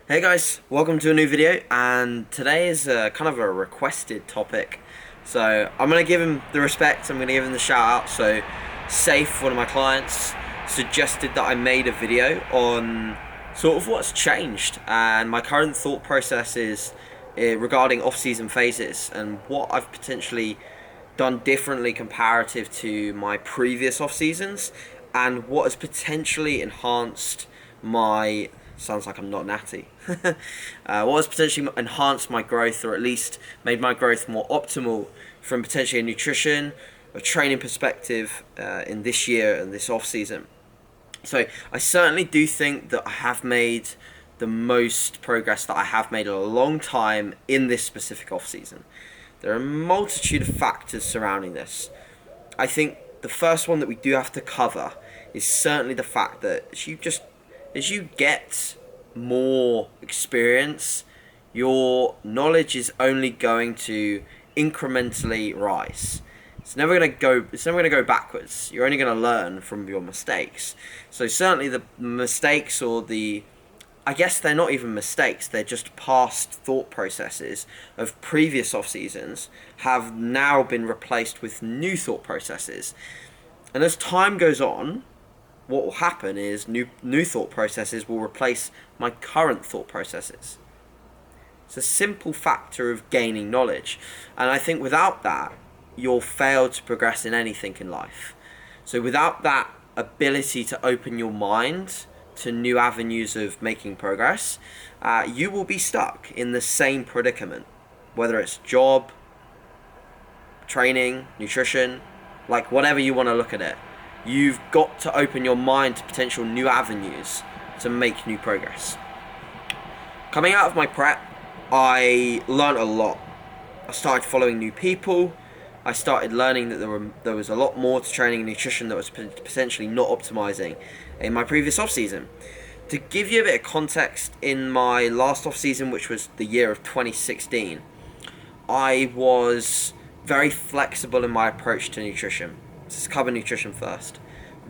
Hey guys, welcome to a new video, and today is kind of a requested topic. So I'm going to give him the respect, I'm going to give him the shout out. So Safe, one of my clients, suggested that I made a video on sort of what's changed and my current thought processes regarding off-season phases and what I've potentially done differently comparative to my previous off seasons, and what has potentially enhanced my, sounds like I'm not natty, what has potentially enhanced my growth, or at least made my growth more optimal from potentially a nutrition, a training perspective in this year and this off season. So I certainly do think that I have made the most progress that I have made in a long time in this specific off season. There are a multitude of factors surrounding this. I think the first one that we do have to cover is certainly the fact that as you get more experience, your knowledge is only going to incrementally rise. It's never going to go backwards. You're only going to learn from your mistakes. So certainly the mistakes, or the, I guess they're not even mistakes, they're just past thought processes of previous off seasons, have now been replaced with new thought processes. And as time goes on, what will happen is new thought processes will replace my current thought processes. It's a simple factor of gaining knowledge. And I think without that, you'll fail to progress in anything in life. So without that ability to open your mind to new avenues of making progress, you will be stuck in the same predicament, whether it's job, training, nutrition, like whatever you want to look at it. You've got to open your mind to potential new avenues to make new progress. Coming out of my prep, I learned a lot. I started following new people. I started learning that there was a lot more to training and nutrition that was potentially not optimizing in my previous off season. To give you a bit of context, in my last off season, which was the year of 2016, I was very flexible in my approach to nutrition. Let's cover nutrition first.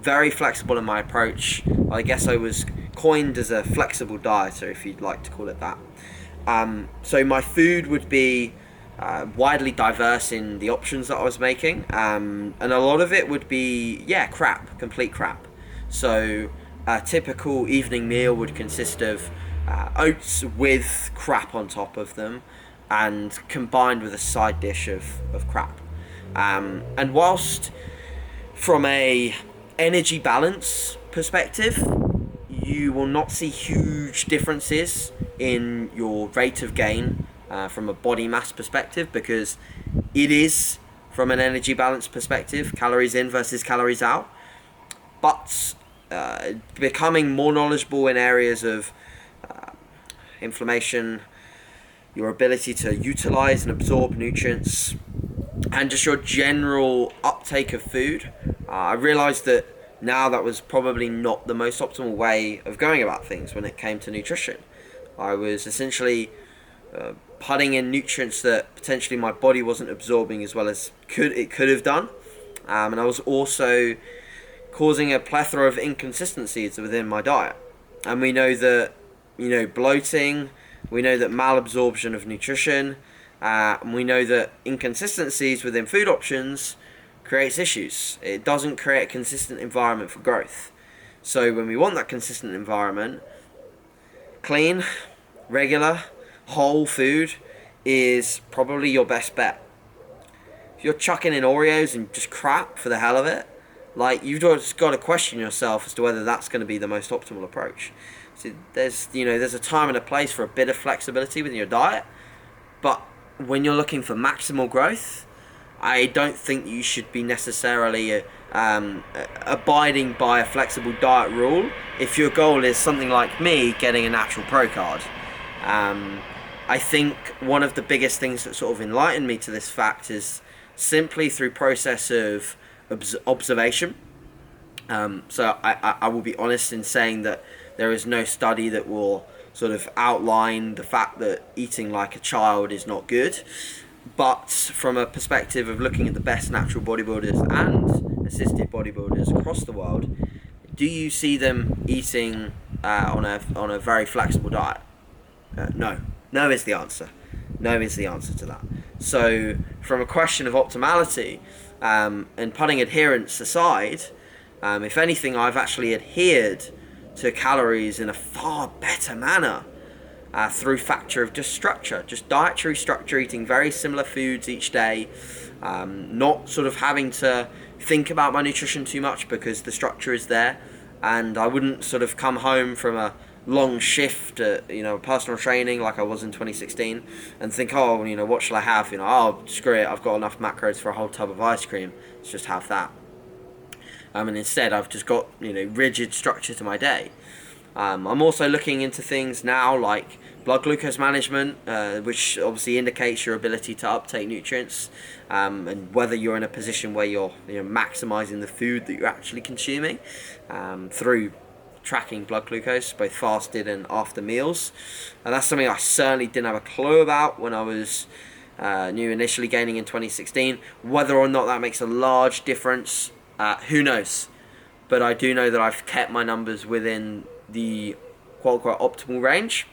Very flexible in my approach. I guess I was coined as a flexible dieter, if you'd like to call it that. So my food would be widely diverse in the options that I was making, and a lot of it would be complete crap. So a typical evening meal would consist of oats with crap on top of them, and combined with a side dish of crap. And whilst from a energy balance perspective, you will not see huge differences in your rate of gain from a body mass perspective, because it is, from an energy balance perspective, calories in versus calories out. But becoming more knowledgeable in areas of inflammation, your ability to utilize and absorb nutrients, and just your general uptake of food, I realized that now that was probably not the most optimal way of going about things when it came to nutrition. I was essentially putting in nutrients that potentially my body wasn't absorbing as well as it could have done, and I was also causing a plethora of inconsistencies within my diet. And we know that, bloating, we know that malabsorption of nutrition, and we know that inconsistencies within food options creates issues. It doesn't create a consistent environment for growth. So when we want that consistent environment, clean, regular, whole food is probably your best bet. If you're chucking in Oreos and just crap for the hell of it, like, you've just got to question yourself as to whether that's going to be the most optimal approach. So there's a time and a place for a bit of flexibility within your diet, but when you're looking for maximal growth, I don't think you should be necessarily abiding by a flexible diet rule if your goal is something like me, getting a natural pro card. I think one of the biggest things that sort of enlightened me to this fact is simply through process of observation. So I will be honest in saying that there is no study that will sort of outline the fact that eating like a child is not good. But from a perspective of looking at the best natural bodybuilders and assisted bodybuilders across the world, do you see them eating on a very flexible diet? No. No is the answer. No is the answer to that. So, from a question of optimality, and putting adherence aside, if anything, I've actually adhered to calories in a far better manner through factor of just structure, just dietary structure, eating very similar foods each day, not sort of having to think about my nutrition too much because the structure is there, and I wouldn't sort of come home from a long shift at, personal training like I was in 2016 and think, oh, what shall I have? Oh, screw it, I've got enough macros for a whole tub of ice cream, let's just have that. And instead I've just got, rigid structure to my day. I'm also looking into things now like blood glucose management, which obviously indicates your ability to uptake nutrients, and whether you're in a position where you're maximizing the food that you're actually consuming through tracking blood glucose, both fasted and after meals. And that's something I certainly didn't have a clue about when I was initially gaining in 2016. Whether or not that makes a large difference, who knows? But I do know that I've kept my numbers within the quote-unquote optimal range.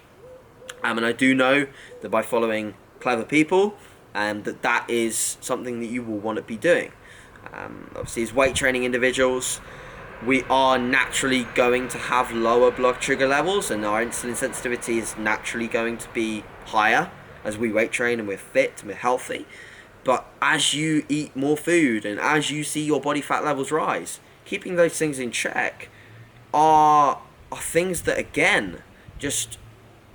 And I do know that by following clever people, that is something that you will want to be doing. Obviously, as weight training individuals, we are naturally going to have lower blood sugar levels, and our insulin sensitivity is naturally going to be higher as we weight train and we're fit and we're healthy. But as you eat more food and as you see your body fat levels rise, keeping those things in check are things that, again, just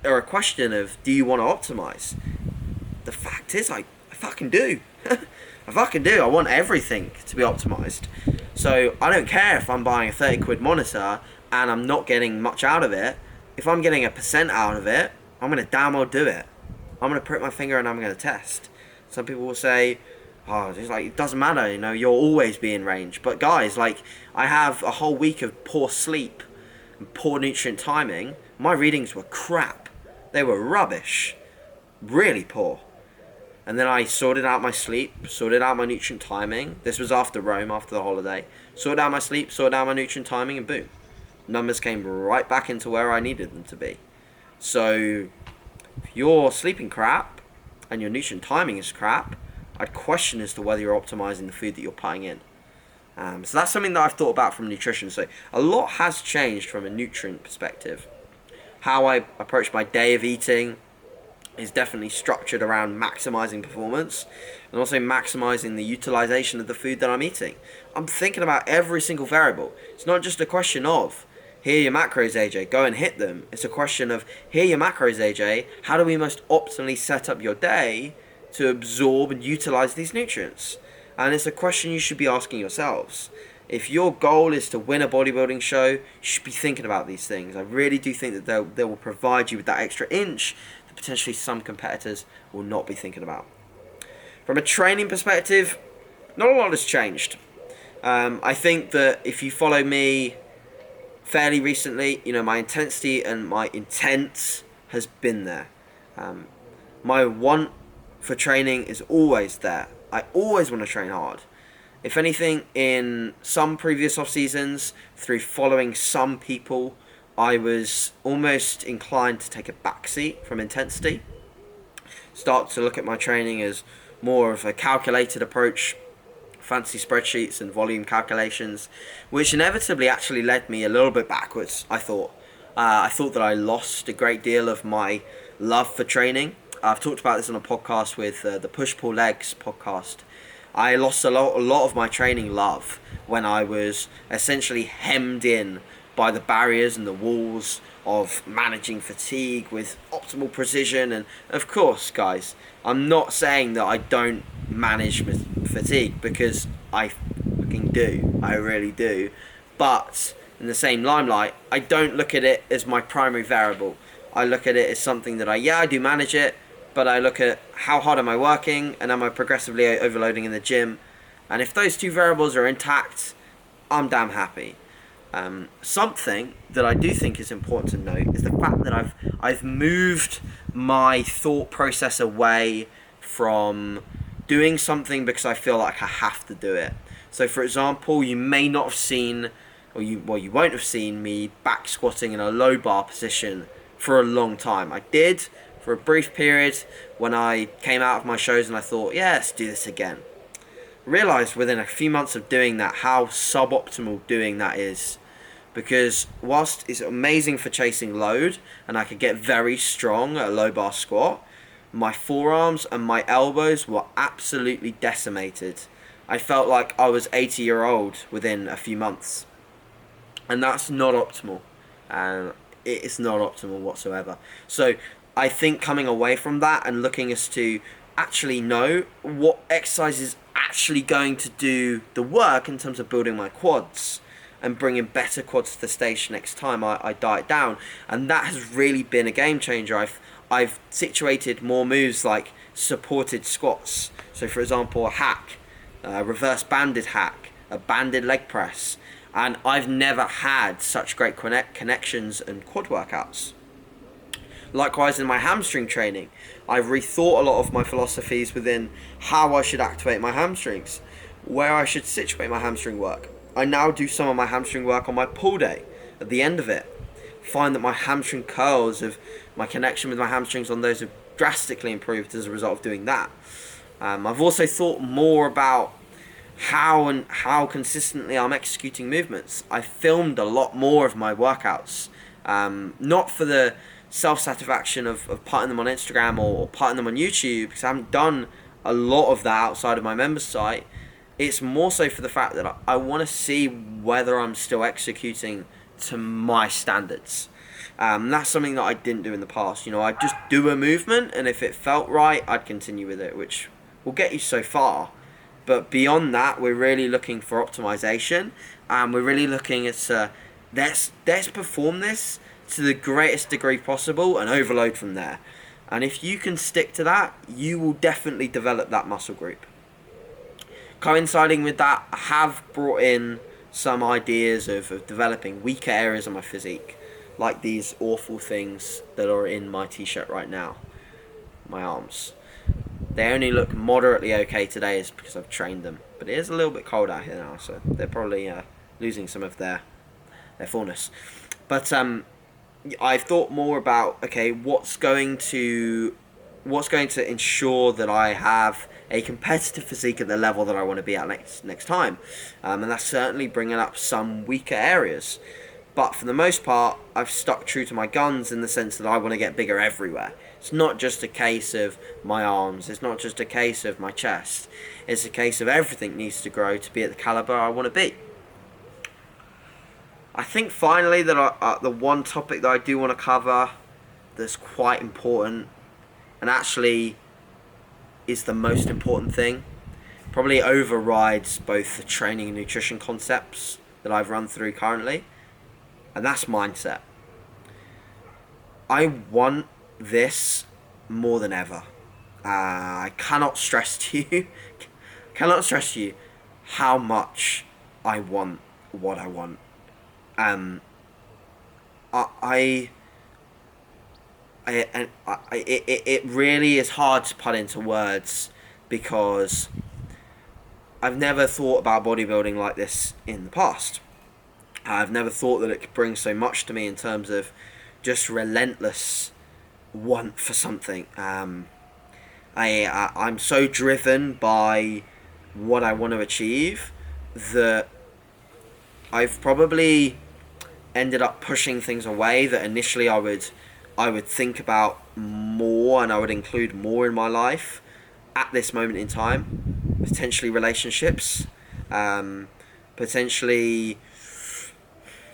are a question of, do you want to optimize? The fact is, I fucking do. I fucking do. I want everything to be optimized. So I don't care if I'm buying a 30 quid monitor and I'm not getting much out of it. If I'm getting 1% out of it, I'm going to damn well do it. I'm going to prick my finger and I'm going to test. Some people will say, oh, it's like, it doesn't matter, you'll always be in range. But guys, I have a whole week of poor sleep and poor nutrient timing. My readings were crap. They were rubbish. Really poor. And then I sorted out my sleep, sorted out my nutrient timing. This was after Rome, after the holiday. Sorted out my sleep, sorted out my nutrient timing, and boom. Numbers came right back into where I needed them to be. So, if you're sleeping crap and your nutrient timing is crap, I'd question as to whether you're optimizing the food that you're putting in. So that's something that I've thought about from nutrition. So a lot has changed from a nutrient perspective. How I approach my day of eating is definitely structured around maximizing performance and also maximizing the utilization of the food that I'm eating. I'm thinking about every single variable. It's not just a question of, here are your macros, AJ, go and hit them. It's a question of, here are your macros, AJ, how do we most optimally set up your day to absorb and utilize these nutrients? And it's a question you should be asking yourselves. If your goal is to win a bodybuilding show, you should be thinking about these things. I really do think that they will provide you with that extra inch that potentially some competitors will not be thinking about. From a training perspective, not a lot has changed. I think that if you follow me fairly recently, my intensity and my intent has been there. My want for training is always there. I always want to train hard. If anything, in some previous off seasons, through following some people, I was almost inclined to take a backseat from intensity. Start to look at my training as more of a calculated approach, fancy spreadsheets and volume calculations, which inevitably actually led me a little bit backwards, I thought. I thought that I lost a great deal of my love for training. I've talked about this on a podcast with the Push Pull Legs podcast. I lost a lot of my training love when I was essentially hemmed in by the barriers and the walls of managing fatigue with optimal precision. And of course, guys, I'm not saying that I don't manage fatigue, because I fucking do. I really do. But in the same limelight, I don't look at it as my primary variable. I look at it as something that I do manage it, but I look at how hard am I working and am I progressively overloading in the gym. And if those two variables are intact, I'm damn happy. Something that I do think is important to note is the fact that I've moved my thought process away from doing something because I feel like I have to do it. So for example, you may not have seen, or you won't have seen me back squatting in a low bar position for a long time. I did for a brief period when I came out of my shows and I thought, yeah, let's do this again. Realised within a few months of doing that how suboptimal doing that is, because whilst it's amazing for chasing load and I could get very strong at a low bar squat, my forearms and my elbows were absolutely decimated. I felt like I was 80-year-old within a few months, and that's not optimal, and it's not optimal whatsoever. So I think coming away from that and looking as to actually know what exercise is actually going to do the work in terms of building my quads and bringing better quads to the stage next time I diet down, and that has really been a game changer. I've situated more moves like supported squats. So for example, a hack, a reverse banded hack, a banded leg press, and I've never had such great connections and quad workouts. Likewise, in my hamstring training, I've rethought a lot of my philosophies within how I should activate my hamstrings, where I should situate my hamstring work. I now do some of my hamstring work on my pull day at the end of it. Find that my hamstring curls, of my connection with my hamstrings on those, have drastically improved as a result of doing that. I've also thought more about how consistently I'm executing movements. I filmed a lot more of my workouts, not for the self-satisfaction of putting them on Instagram or putting them on YouTube, because I haven't done a lot of that outside of my members site. It's more so for the fact that I want to see whether I'm still executing to my standards. That's something that I didn't do in the past. I'd just do a movement, and if it felt right, I'd continue with it, which will get you so far. But beyond that, we're really looking for optimization, and we're really looking at let's perform this to the greatest degree possible and overload from there. And if you can stick to that, you will definitely develop that muscle group. Coinciding with that, I have brought in some ideas of developing weaker areas of my physique, like these awful things that are in my t-shirt right now, my arms. They only look moderately okay today is because I've trained them, but it is a little bit cold out here now, so they're probably losing some of their fullness. But I've thought more about, okay, what's going to ensure that I have a competitive physique at the level that I want to be at next time, and that's certainly bringing up some weaker areas. But for the most part, I've stuck true to my guns in the sense that I want to get bigger everywhere. It's not just a case of my arms, it's not just a case of my chest, it's a case of everything needs to grow to be at the caliber I want to be. I think finally that the one topic that I do want to cover that's quite important, and actually is the most important thing, probably overrides both the training and nutrition concepts that I've run through currently, and that's mindset. I want this more than ever. I cannot stress to you how much I want what I want. It really is hard to put into words, because I've never thought about bodybuilding like this in the past. I've never thought that it could bring so much to me in terms of just relentless want for something. I'm so driven by what I want to achieve that I've probably ended up pushing things away that initially I would think about more and I would include more in my life at this moment in time. Potentially relationships, potentially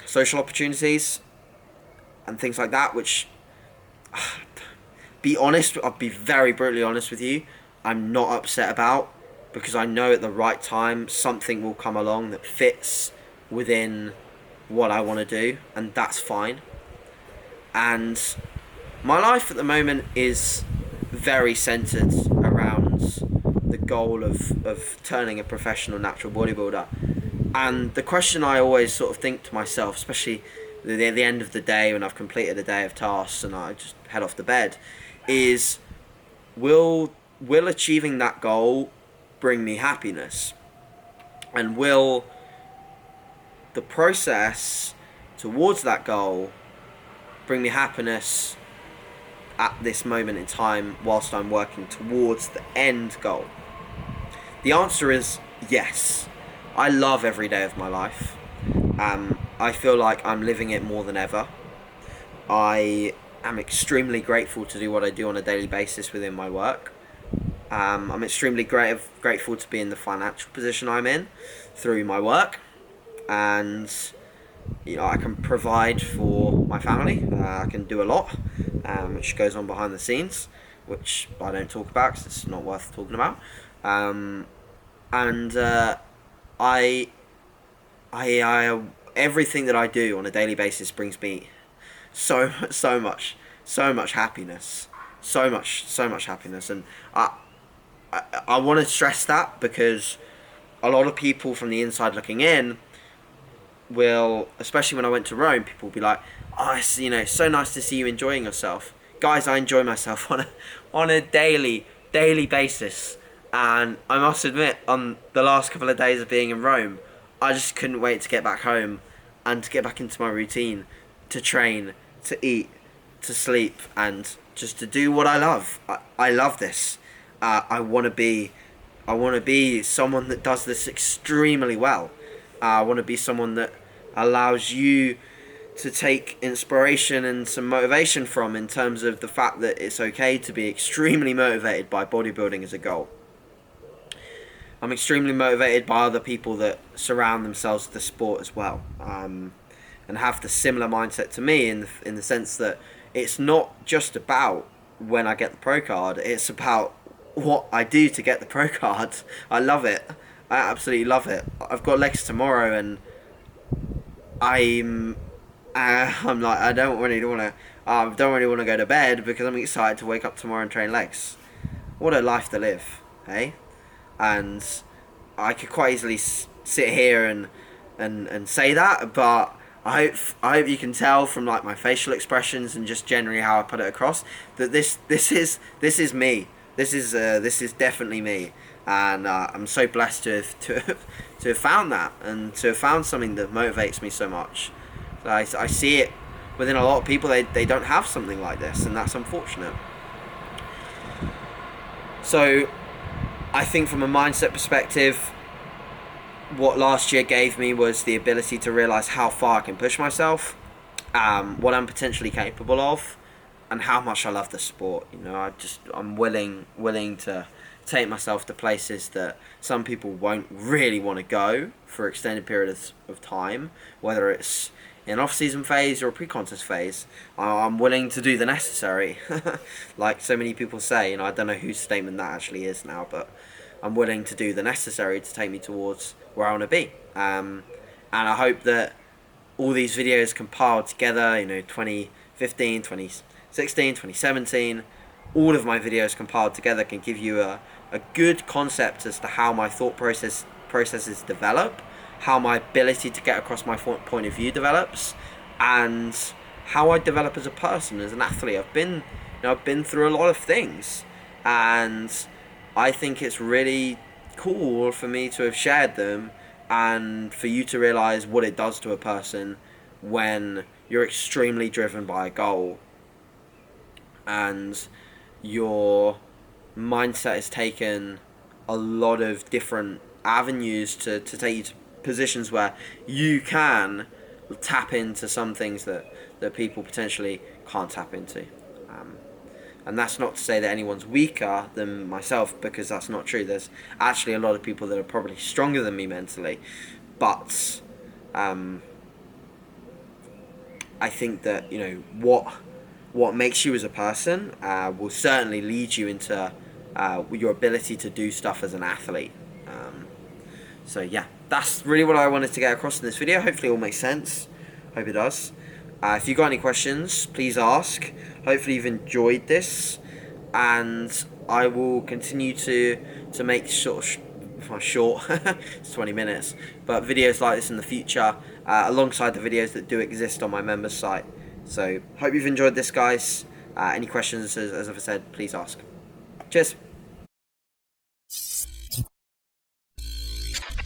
social opportunities and things like that, which, I'll be very brutally honest with you, I'm not upset about, because I know at the right time something will come along that fits within what I want to do, and that's fine. And my life at the moment is very centered around the goal of turning a professional natural bodybuilder. And the question I always sort of think to myself, especially at the end of the day when I've completed a day of tasks and I just head off to bed, is will achieving that goal bring me happiness? And will the process towards that goal bring me happiness at this moment in time whilst I'm working towards the end goal? The answer is yes. I love every day of my life. I feel like I'm living it more than ever. I am extremely grateful to do what I do on a daily basis within my work. I'm extremely grateful to be in the financial position I'm in through my work, and I can provide for my family. I can do a lot, which goes on behind the scenes, which I don't talk about because it's not worth talking about. And I everything that I do on a daily basis brings me so much happiness, so much happiness, and I want to stress that, because a lot of people from the inside looking in will, especially when I went to Rome, people will be like, "Oh, it's so nice to see you enjoying yourself." Guys, I enjoy myself on a daily basis, and I must admit, on the last couple of days of being in Rome, I just couldn't wait to get back home and to get back into my routine, to train, to eat, to sleep, and just to do what I love. I love this. I want to be someone that does this extremely well. I want to be someone that allows you to take inspiration and some motivation from, in terms of the fact that it's okay to be extremely motivated by bodybuilding as a goal. I'm extremely motivated by other people that surround themselves with the sport as well, and have the similar mindset to me, in the sense that it's not just about when I get the pro card, it's about what I do to get the pro card. I love it. I absolutely love it. I've got legs tomorrow, and I'm like, I don't really want to go to bed, because I'm excited to wake up tomorrow and train legs. What a life to live, hey? And I could quite easily sit here and say that, but I hope you can tell from like my facial expressions and just generally how I put it across, that this is me. This is definitely me, and I'm so blessed to have found that, and to have found something that motivates me so much. So I see it within a lot of people. They don't have something like this, and that's unfortunate. So I think from a mindset perspective, what last year gave me was the ability to realize how far I can push myself, what I'm potentially capable of, and how much I love the sport. I'm willing to take myself to places that some people won't really want to go for extended periods of time, whether it's in off-season phase or a pre-contest phase. I'm willing to do the necessary, like so many people say. I don't know whose statement that actually is now, but I'm willing to do the necessary to take me towards where I want to be. And I hope that all these videos compiled together, 2015, 2016, 2017, all of my videos compiled together can give you a good concept as to how my thought processes develop, how my ability to get across my point of view develops, and how I develop as a person, as an athlete. I've been through a lot of things, and I think it's really cool for me to have shared them, and for you to realize what it does to a person when you're extremely driven by a goal, and your mindset has taken a lot of different avenues to take you to positions where you can tap into some things that people potentially can't tap into. And that's not to say that anyone's weaker than myself, because that's not true. There's actually a lot of people that are probably stronger than me mentally, but I think that what makes you as a person will certainly lead you into your ability to do stuff as an athlete. So yeah, that's really what I wanted to get across in this video. Hopefully it all makes sense. Hope it does. If you've got any questions, please ask. Hopefully you've enjoyed this, and I will continue to make short it's 20 minutes, but videos like this in the future, alongside the videos that do exist on my members site. So hope you've enjoyed this, guys. Any questions, as I've said, please ask. Cheers.